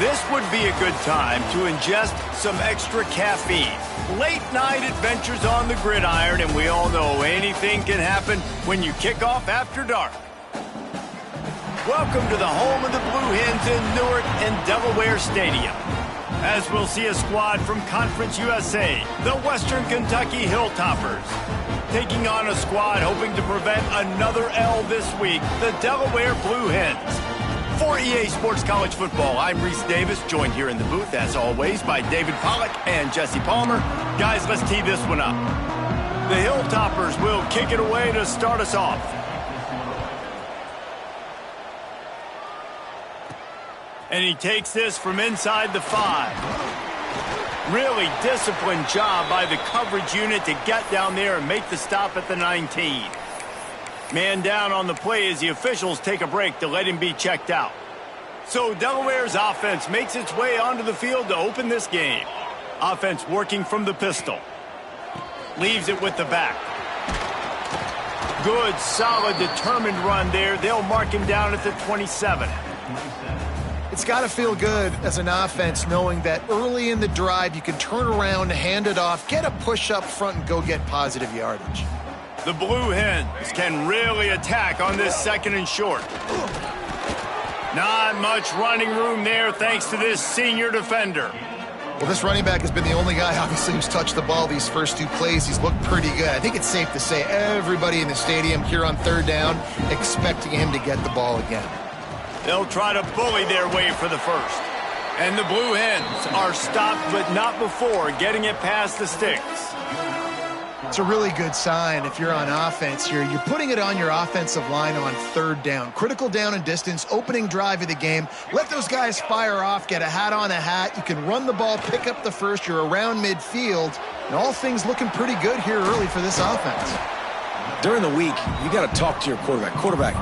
This would be a good time to ingest some extra caffeine. Late night adventures on the gridiron, and we all know anything can happen when you kick off after dark. Welcome to the home of the Blue Hens in Newark and Delaware Stadium, as we'll see a squad from Conference USA, the Western Kentucky Hilltoppers, taking on a squad hoping to prevent another L this week, the Delaware Blue Hens. For EA Sports College Football, I'm Reese Davis, joined here in the booth, as always, by David Pollack and Jesse Palmer. Guys, let's tee this one up. The Hilltoppers will kick it away to start us off. And he takes this from inside the 5. Really disciplined job by the coverage unit to get down there and make the stop at the 19. Man down on the play as the officials take a break to let him be checked out. So Delaware's offense makes its way onto the field to open this game. Offense working from the pistol. Leaves it with the back. Good, solid, determined run there. They'll mark him down at the 27. It's got to feel good as an offense knowing that early in the drive you can turn around, hand it off, get a push up front, and go get positive yardage. The Blue Hens can really attack on this second and short. Not much running room there thanks to this senior defender. Well, this running back has been the only guy, obviously, who's touched the ball these first two plays. He's looked pretty good. I think it's safe to say everybody in the stadium here on third down expecting him to get the ball again. They'll try to bully their way for the first. And the Blue Hens are stopped, but not before getting it past the sticks. It's a really good sign if you're on offense here. You're putting it on your offensive line on third down. Critical down and distance, opening drive of the game. Let those guys fire off, get a hat on a hat. You can run the ball, pick up the first. You're around midfield. And all things looking pretty good here early for this offense. During the week, you got to talk to your quarterback. Quarterback,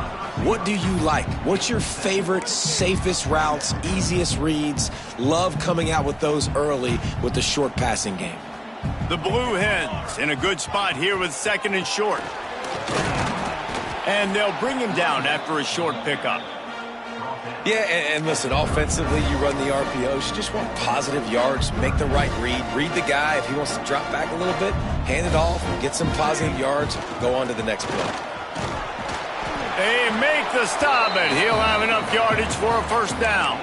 what do you like? What's your favorite, safest routes, easiest reads? Love coming out with those early with the short passing game. The Blue Hens in a good spot here with second and short. And they'll bring him down after a short pickup. Yeah, and listen, offensively, you run the RPOs. You just want positive yards, make the right read. Read the guy. If he wants to drop back a little bit, hand it off, get some positive yards, go on to the next play. They make the stop, and he'll have enough yardage for a first down.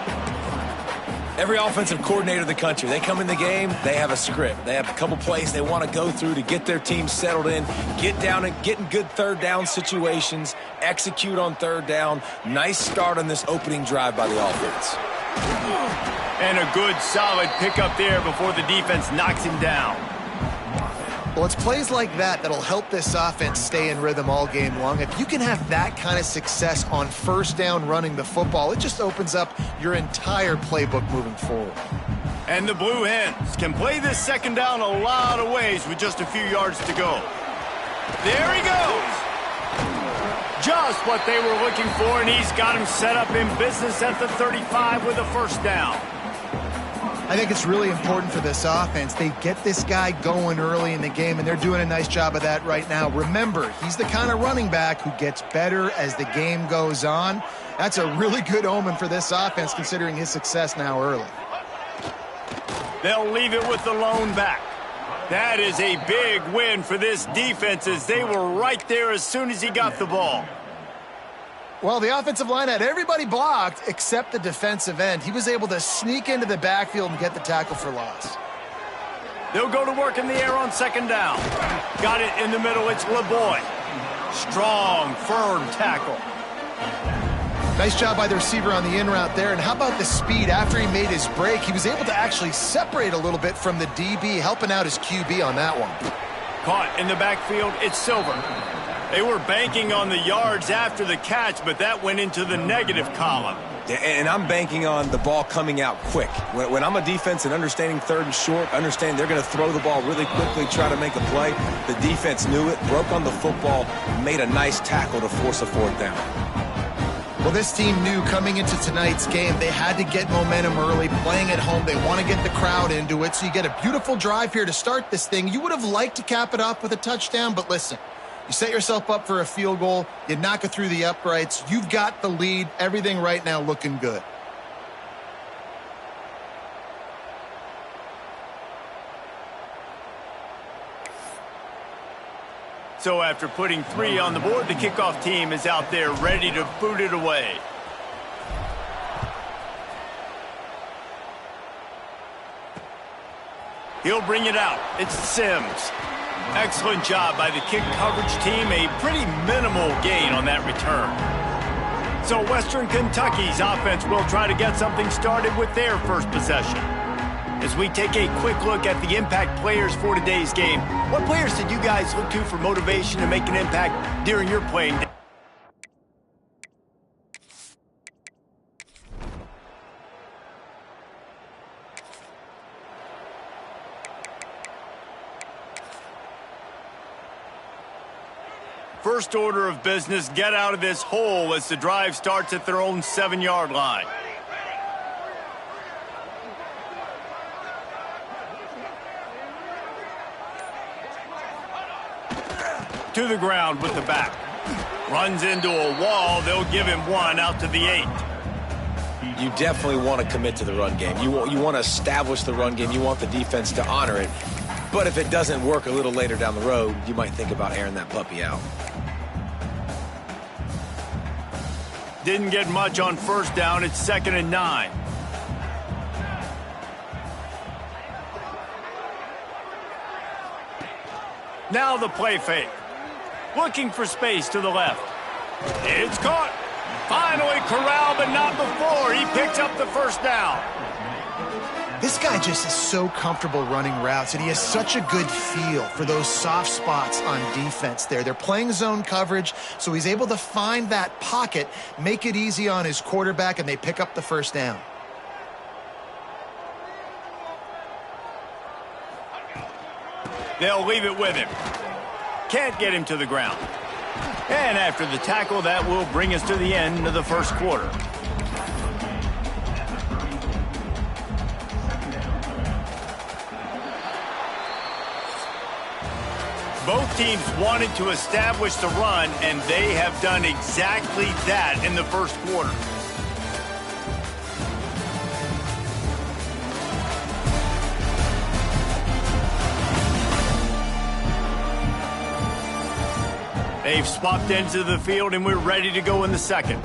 Every offensive coordinator in the country, they come in the game, they have a script. They have a couple plays they want to go through to get their team settled in, get down and get in good third down situations, execute on third down. Nice start on this opening drive by the offense. And a good, solid pickup there before the defense knocks him down. Well, it's plays like that that'll help this offense stay in rhythm all game long. If you can have that kind of success on first down running the football, it just opens up your entire playbook moving forward. And the Blue Hens can play this second down a lot of ways with just a few yards to go. There he goes. Just what they were looking for, and he's got him set up in business at the 35 with a first down. I think it's really important for this offense. They get this guy going early in the game, and they're doing a nice job of that right now. Remember, he's the kind of running back who gets better as the game goes on. That's a really good omen for this offense, considering his success now early. They'll leave it with the lone back. That is a big win for this defense, as they were right there as soon as he got the ball. Well, the offensive line had everybody blocked except the defensive end. He was able to sneak into the backfield and get the tackle for loss. They'll go to work in the air on second down. Got it in the middle. It's LeBoy. Strong, firm tackle. Nice job by the receiver on the in route there. And how about the speed? After he made his break, he was able to actually separate a little bit from the DB, helping out his QB on that one. Caught in the backfield. It's Silver. They were banking on the yards after the catch, but that went into the negative column. And I'm banking on the ball coming out quick. When I'm a defense and understanding third and short, understand they're going to throw the ball really quickly, try to make a play. The defense knew it, broke on the football, made a nice tackle to force a fourth down. Well, this team knew coming into tonight's game they had to get momentum early, playing at home. They want to get the crowd into it, so you get a beautiful drive here to start this thing. You would have liked to cap it off with a touchdown, but listen. You set yourself up for a field goal. You knock it through the uprights. You've got the lead. Everything right now looking good. So after putting 3 on the board, the kickoff team is out there ready to boot it away. He'll bring it out. It's Sims. Excellent job by the kick coverage team. A pretty minimal gain on that return. So Western Kentucky's offense will try to get something started with their first possession. As we take a quick look at the impact players for today's game, what players did you guys look to for motivation to make an impact during your playing day? First order of business, get out of this hole as the drive starts at their own 7-yard line. To the ground with the back. Runs into a wall. They'll give him 1 out to the 8. You definitely want to commit to the run game. You want to establish the run game. You want the defense to honor it. But if it doesn't work a little later down the road, you might think about airing that puppy out. Didn't get much on first down. It's 2nd and 9. Now the play fake. Looking for space to the left. It's caught. Finally corralled, but not before. He picks up the first down. This guy just is so comfortable running routes, and he has such a good feel for those soft spots on defense there. They're playing zone coverage, so he's able to find that pocket, make it easy on his quarterback, and they pick up the first down. They'll leave it with him. Can't get him to the ground. And after the tackle, that will bring us to the end of the first quarter. Both teams wanted to establish the run, and they have done exactly that in the first quarter. They've swapped into the field, and we're ready to go in the second.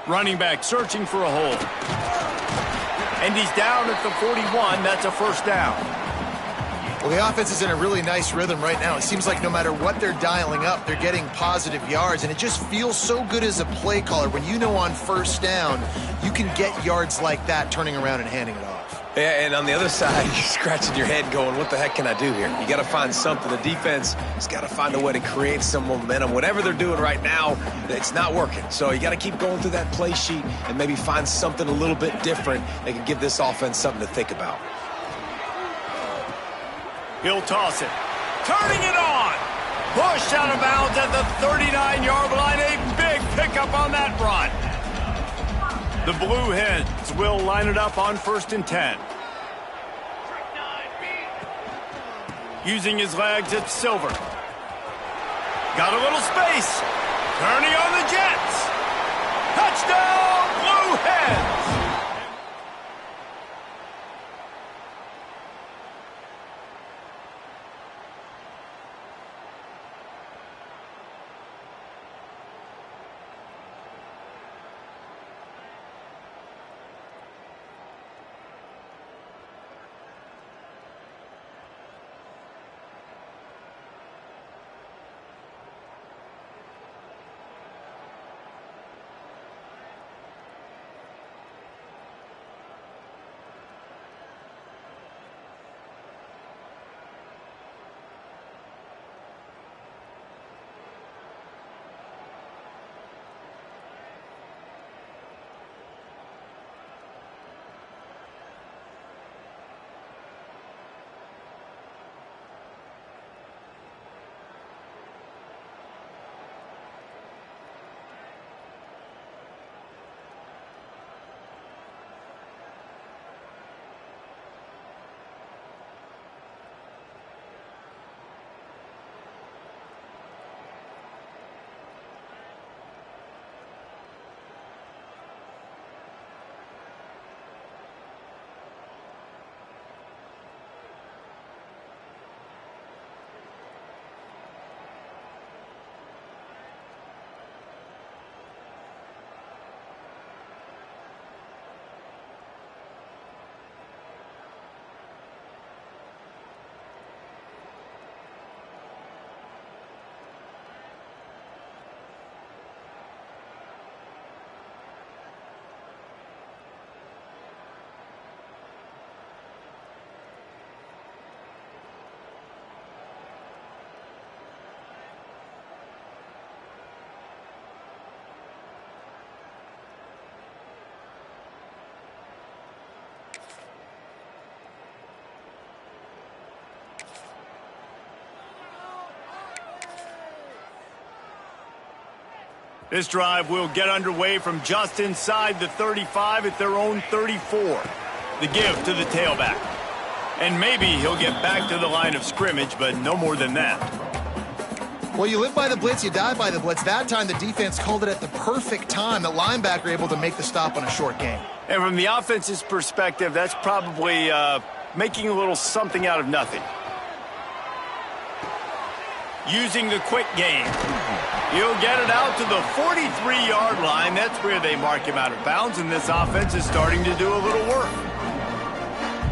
Running back searching for a hole. And he's down at the 41. That's a first down. Well, the offense is in a really nice rhythm right now. It seems like no matter what they're dialing up, they're getting positive yards, and it just feels so good as a play caller when you know on first down you can get yards like that turning around and handing it off. Yeah, and on the other side, you're scratching your head going, what the heck can I do here? You got to find something. The defense has got to find a way to create some momentum. Whatever they're doing right now, it's not working. So you got to keep going through that play sheet and maybe find something a little bit different that can give this offense something to think about. He'll toss it. Turning it on. Pushed out of bounds at the 39-yard line. A big pickup on that run. The Blue Hens will line it up on 1st and 10. Using his legs, it's Silver. Got a little space. Turning on the Jets. Touchdown, Blue Hens. This drive will get underway from just inside the 35 at their own 34. The give to the tailback. And maybe he'll get back to the line of scrimmage, but no more than that. Well, you live by the blitz, you die by the blitz. That time the defense called it at the perfect time. The linebacker able to make the stop on a short gain. And from the offense's perspective, that's probably making a little something out of nothing. Using the quick game. He'll get it out to the 43-yard line. That's where they mark him out of bounds, and this offense is starting to do a little work.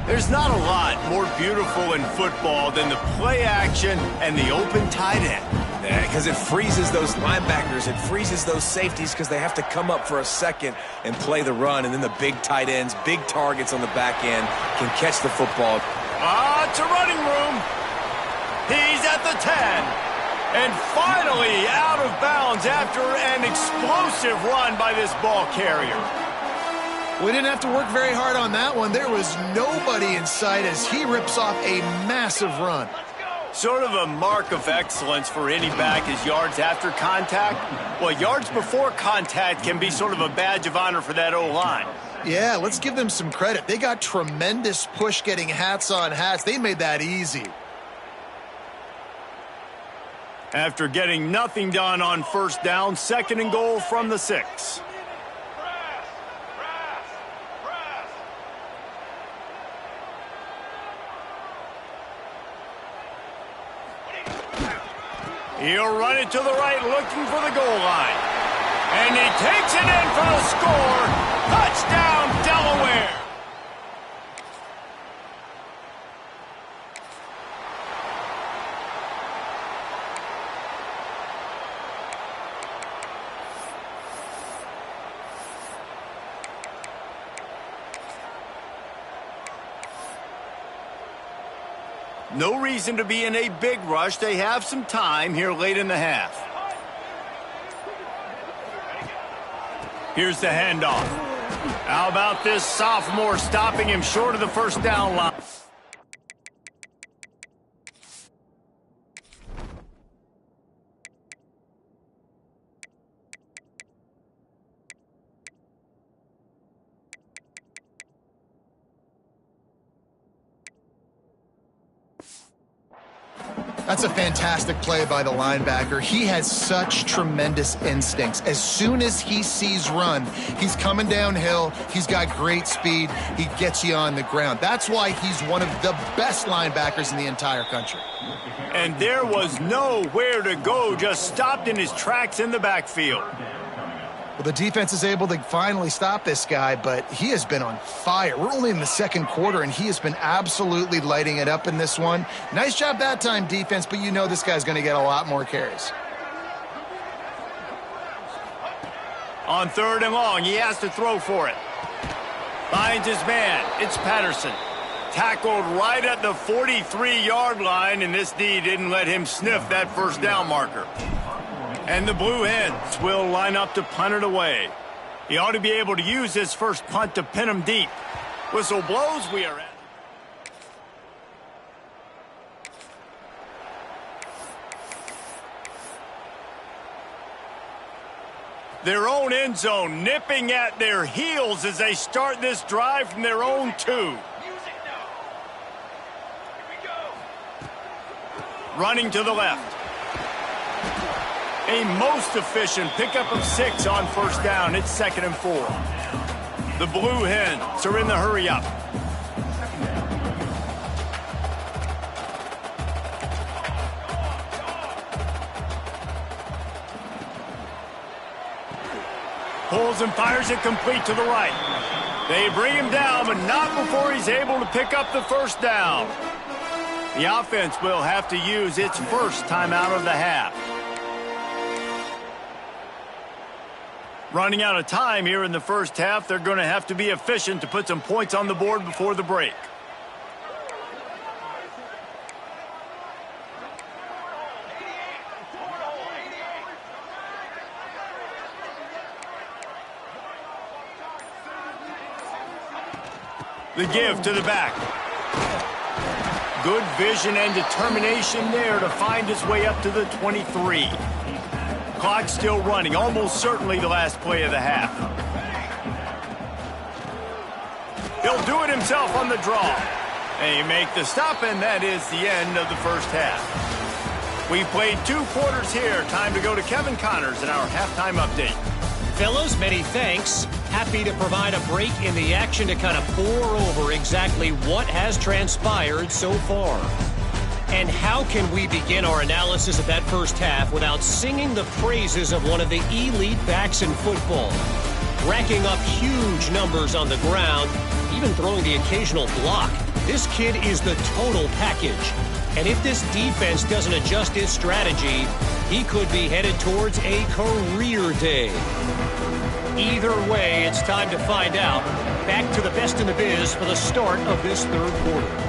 There's not a lot more beautiful in football than the play action and the open tight end. Yeah, because it freezes those linebackers. It freezes those safeties because they have to come up for a second and play the run, and then the big tight ends, big targets on the back end can catch the football. It's a running room. He's at the 10. And finally out of bounds after an explosive run by this ball carrier. We didn't have to work very hard on that one. There was nobody in sight as he rips off a massive run. Sort of a mark of excellence for any back is yards after contact. Well, yards before contact can be sort of a badge of honor for that O-line. Yeah, let's give them some credit. They got tremendous push getting hats on hats. They made that easy. After getting nothing done on first down, 2nd and goal from the 6. He'll run it to the right, looking for the goal line. And he takes it in for the score. Touchdown, Delaware. No reason to be in a big rush. They have some time here late in the half. Here's the handoff. How about this sophomore stopping him short of the first down line? That's a fantastic play by the linebacker. He has such tremendous instincts. As soon as he sees run, he's coming downhill. He's got great speed. He gets you on the ground. That's why he's one of the best linebackers in the entire country. And there was nowhere to go, just stopped in his tracks in the backfield. Well, the defense is able to finally stop this guy, but he has been on fire. We're only in the 2nd quarter, and he has been absolutely lighting it up in this one. Nice job that time, defense, but you know this guy's going to get a lot more carries. On 3rd and long, he has to throw for it. Finds his man. It's Patterson. Tackled right at the 43-yard line, and this D didn't let him sniff that first down marker. And the Blue Hens will line up to punt it away. He ought to be able to use his first punt to pin him deep. Whistle blows, we are at. Their own end zone nipping at their heels as they start this drive from their own 2. Running to the left. A most efficient pickup of 6 on first down. It's 2nd and 4. The Blue Hens are in the hurry up. Pulls and fires it complete to the right. They bring him down, but not before he's able to pick up the first down. The offense will have to use its first timeout of the half. Running out of time here in the first half, they're going to have to be efficient to put some points on the board before the break. The give to the back. Good vision and determination there to find his way up to the 23. Clock still running, almost certainly the last play of the half. He'll do it himself on the draw. They make the stop, and that is the end of the first half. We've played 2 quarters here. Time to go to Kevin Connors in our halftime update. Fellas, many thanks. Happy to provide a break in the action to kind of pour over exactly what has transpired so far. And how can we begin our analysis of that first half without singing the praises of one of the elite backs in football? Racking up huge numbers on the ground, even throwing the occasional block. This kid is the total package. And if this defense doesn't adjust its strategy, he could be headed towards a career day. Either way, it's time to find out. Back to the best in the biz for the start of this third quarter.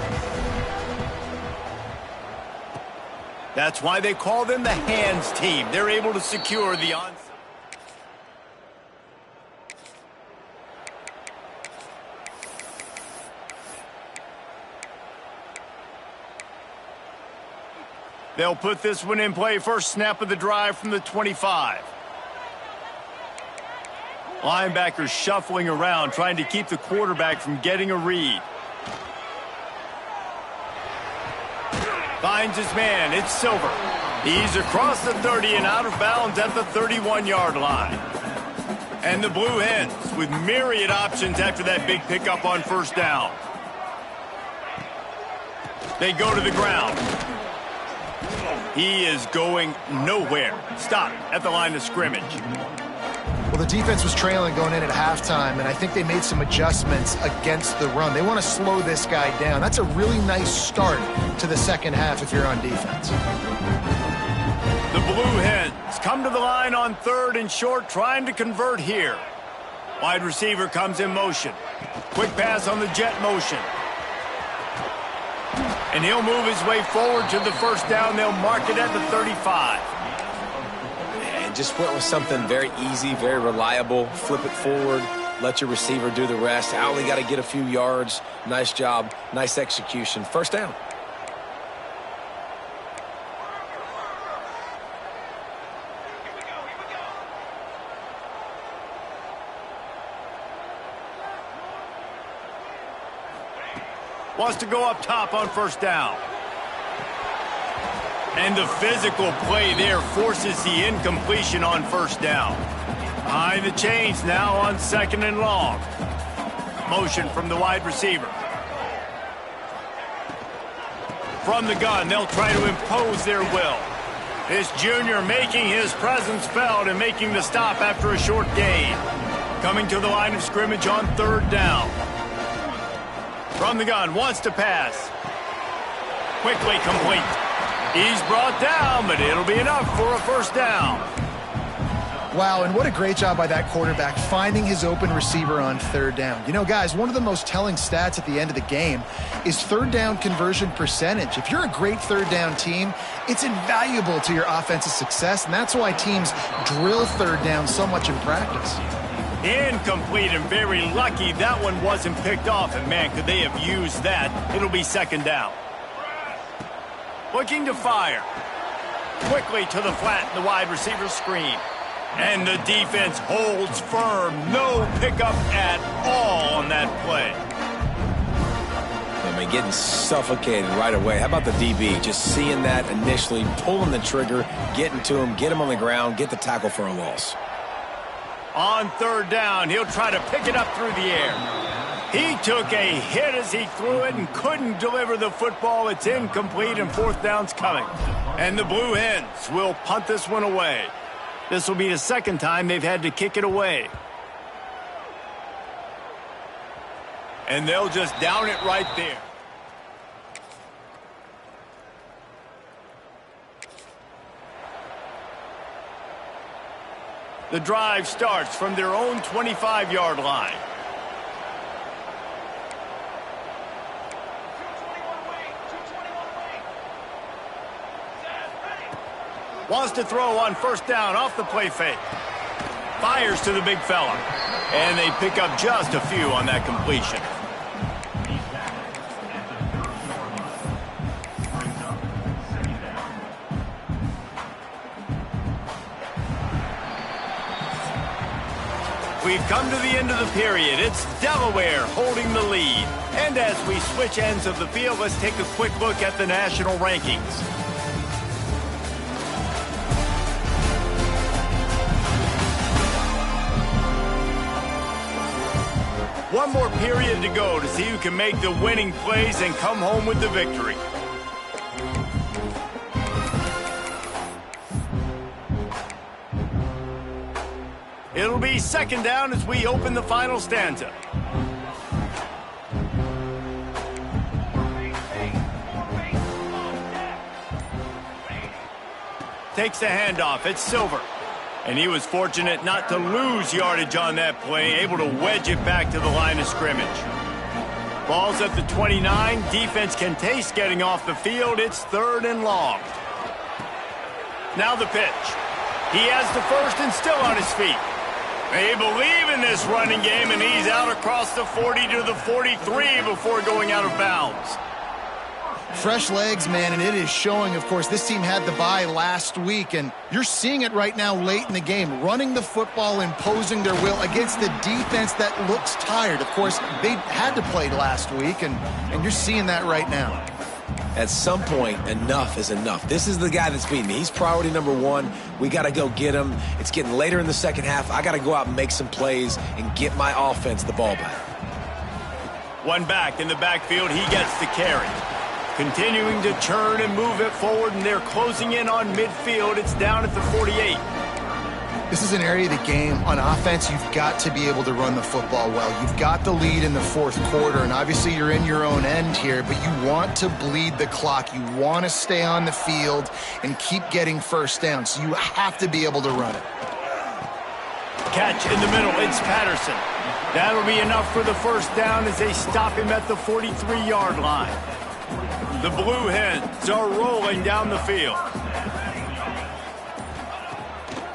That's why they call them the hands team. They're able to secure the onside. They'll put this one in play. First snap of the drive from the 25. Linebackers shuffling around, trying to keep the quarterback from getting a read. Finds his man. It's Silver. He's across the 30 and out of bounds at the 31-yard line. And the Blue Hens with myriad options after that big pickup on first down. They go to the ground. He is going nowhere. Stop at the line of scrimmage. Well, the defense was trailing going in at halftime, and I think they made some adjustments against the run. They want to slow this guy down. That's a really nice start to the second half if you're on defense. The Blue Hens come to the line on 3rd and short, trying to convert here. Wide receiver comes in motion. Quick pass on the jet motion. And he'll move his way forward to the first down. They'll mark it at the 35. And just went with something very easy, very reliable. Flip it forward. Let your receiver do the rest. I only got to get a few yards. Nice job. Nice execution. First down. Wants to go up top on first down. And the physical play there forces the incompletion on first down. Behind the chains now on 2nd and long. Motion from the wide receiver. From the gun, they'll try to impose their will. This junior making his presence felt and making the stop after a short gain. Coming to the line of scrimmage on 3rd down. From the gun, wants to pass. Quickly complete. He's brought down, but it'll be enough for a first down. Wow, and what a great job by that quarterback finding his open receiver on 3rd down. You know, guys, one of the most telling stats at the end of the game is 3rd down conversion percentage. If you're a great 3rd down team, it's invaluable to your offensive success, and that's why teams drill 3rd down so much in practice. Incomplete, and very lucky that one wasn't picked off. And, man, could they have used that. It'll be 2nd down. Looking to fire. Quickly to the flat, the wide receiver screen. And the defense holds firm. No pickup at all on that play. I mean, getting suffocated right away. How about the DB? Just seeing that initially, pulling the trigger, getting to him, get him on the ground, get the tackle for a loss. On 3rd down, he'll try to pick it up through the air. He took a hit as he threw it and couldn't deliver the football. It's incomplete, and 4th down's coming. And the Blue Hens will punt this one away. This will be the 2nd time they've had to kick it away. And they'll just down it right there. The drive starts from their own 25-yard line. Wants to throw on first down off the play fake. Fires to the big fella. And they pick up just a few on that completion. we've come to the end of the period. It's Delaware holding the lead. And as we switch ends of the field, let's take a quick look at the national rankings. One more period to go to see who can make the winning plays and come home with the victory. It'll be second down as we open the final stanza. Takes the handoff. It's Silver. And he was fortunate not to lose yardage on that play, able to wedge it back to the line of scrimmage. Ball's at the 29. Defense can taste getting off the field. It's 3rd and long. Now the pitch. He has the first and still on his feet. They believe in this running game, and he's out across the 40 to the 43 before going out of bounds. Fresh legs, man, and it is showing, of course. This team had the bye last week, and you're seeing it right now late in the game. Running the football, imposing their will against the defense that looks tired. Of course, they had to play last week, and you're seeing that right now. At some point, enough is enough. This is the guy that's beating me. He's priority number 1. We got to go get him. It's getting later in the second half. I got to go out and make some plays and get my offense the ball back. One back in the backfield. He gets the carry. Continuing to turn and move it forward, and they're closing in on midfield. It's down at the 48. This is an area of the game. On offense, you've got to be able to run the football well. You've got the lead in the 4th quarter, and obviously you're in your own end here, but you want to bleed the clock. You want to stay on the field and keep getting first down, so you have to be able to run it. Catch in the middle. It's Patterson. That'll be enough for the first down as they stop him at the 43-yard line. The Blue Hens are rolling down the field.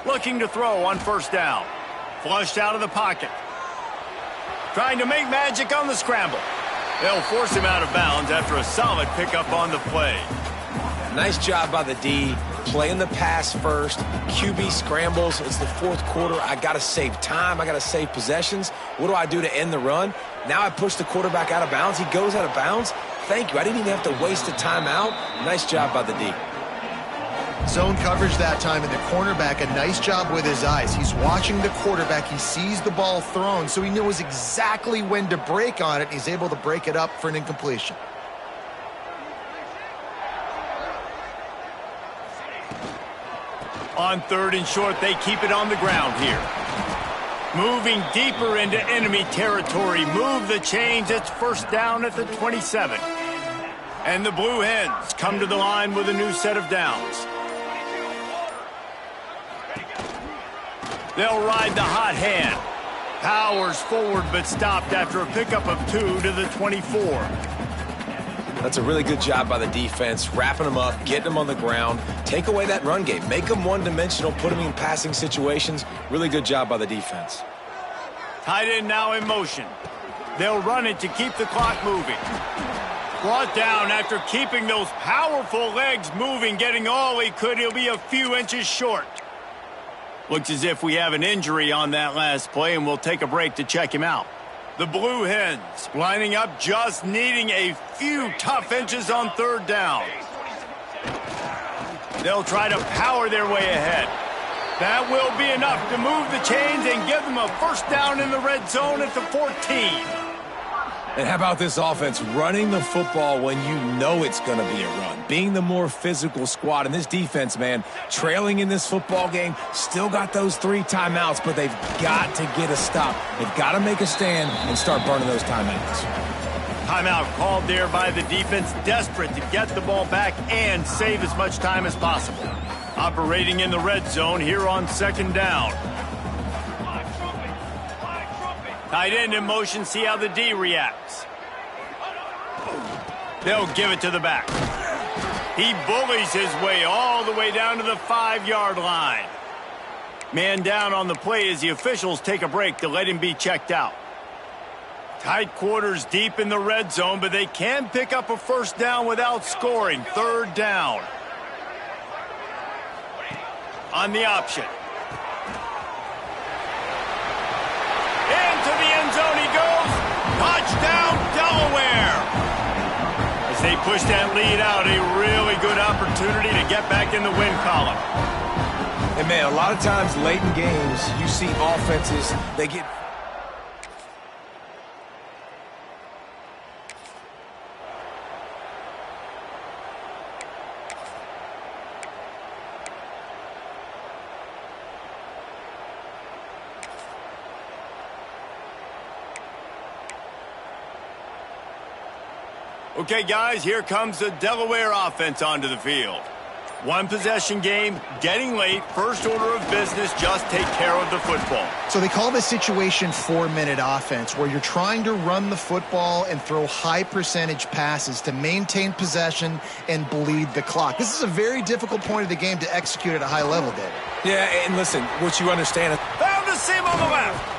Looking to throw on first down. Flushed out of the pocket. Trying to make magic on the scramble. They'll force him out of bounds after a solid pickup on the play. Nice job by the D. Playing the pass first. QB scrambles. It's the 4th quarter. I got to save time. I got to save possessions. What do I do to end the run? Now I push the quarterback out of bounds. He goes out of bounds. Thank you. I didn't even have to waste a timeout. Nice job by the D. Zone coverage that time, and the cornerback, a nice job with his eyes. He's watching the quarterback. He sees the ball thrown, so he knows exactly when to break on it. He's able to break it up for an incompletion. On 3rd and short, they keep it on the ground here. Moving deeper into enemy territory. Move the chains. It's first down at the 27. And the Blue Hens come to the line with a new set of downs. They'll ride the hot hand. Powers forward but stopped after a pickup of 2 to the 24. That's a really good job by the defense, wrapping them up, getting them on the ground. Take away that run game. Make them one-dimensional, put them in passing situations. Really good job by the defense. Tight end now in motion. They'll run it to keep the clock moving. Brought down after keeping those powerful legs moving, getting all he could. He'll be a few inches short. Looks as if we have an injury on that last play, and we'll take a break to check him out. The Blue Hens lining up, just needing a few tough inches on 3rd down. They'll try to power their way ahead. That will be enough to move the chains and give them a first down in the red zone at the 14. And how about this offense running the football when you know it's going to be a run? Being the more physical squad. And this defense, man, trailing in this football game, still got those 3 timeouts, but they've got to get a stop. They've got to make a stand and start burning those timeouts. Timeout called there by the defense, desperate to get the ball back and save as much time as possible. Operating in the red zone here on 2nd down. Tight end in motion, see how the D reacts. They'll give it to the back. He bullies his way all the way down to the 5-yard line. Man down on the play as the officials take a break to let him be checked out. Tight quarters deep in the red zone, but they can pick up a first down without scoring. 3rd down. On the option. they push that lead out, a really good opportunity to get back in the win column. And, man, a lot of times late in games, you see offenses, they get... Okay, guys, here comes the Delaware offense onto the field. One possession game, getting late, first order of business, just take care of the football. So they call this situation 4-minute offense, where you're trying to run the football and throw high percentage passes to maintain possession and bleed the clock. This is a very difficult point of the game to execute at a high level, David. Yeah, and listen, what you understand... Found the seam on the left.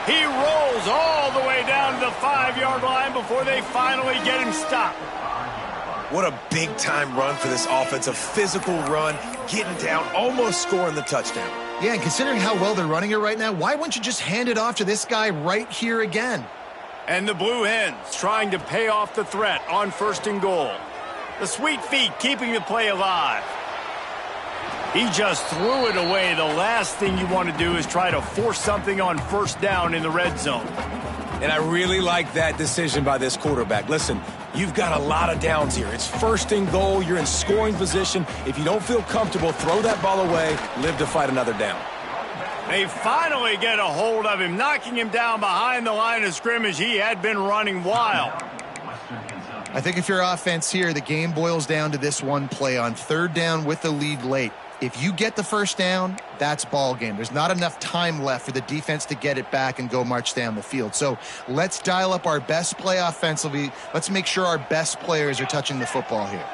He rolls all the way down to the 5-yard line before they finally get him stopped. What a big-time run for this offense, a physical run, getting down, almost scoring the touchdown. Yeah, and considering how well they're running it right now, why wouldn't you just hand it off to this guy right here again? And the Blue Hens trying to pay off the threat on 1st and goal. The sweet feet keeping the play alive. He just threw it away. The last thing you want to do is try to force something on 1st down in the red zone. And I really like that decision by this quarterback. Listen, you've got a lot of downs here. It's 1st and goal. You're in scoring position. If you don't feel comfortable, throw that ball away. Live to fight another down. They finally get a hold of him, knocking him down behind the line of scrimmage. He had been running wild. I think if you're offense here, the game boils down to this one play on 3rd down with the lead late. If you get the 1st down, that's ball game. There's not enough time left for the defense to get it back and go march down the field. So let's dial up our best play offensively. Let's make sure our best players are touching the football here.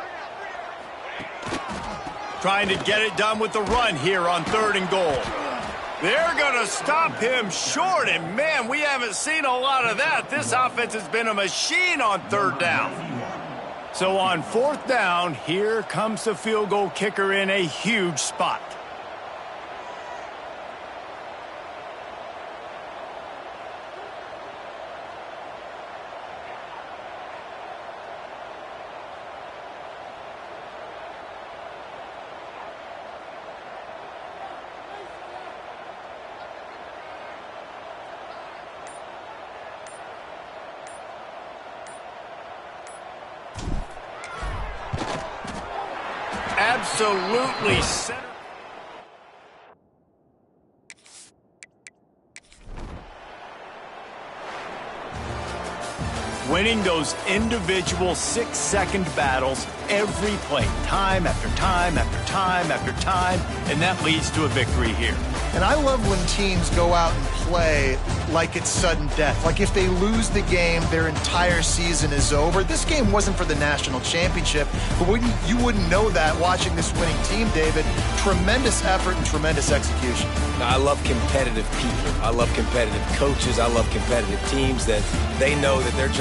Trying to get it done with the run here on 3rd and goal. They're going to stop him short, and man, we haven't seen a lot of that. This offense has been a machine on 3rd down. So on 4th down, here comes the field goal kicker in a huge spot. Absolutely center. Winning those individual 6-second battles every play, time after time after time after time, and that leads to a victory here. And I love when teams go out and play like it's sudden death. Like if they lose the game, their entire season is over. This game wasn't for the national championship, but you wouldn't know that watching this winning team, David. Tremendous effort and tremendous execution. I love competitive people. I love competitive coaches. I love competitive teams that they know that their job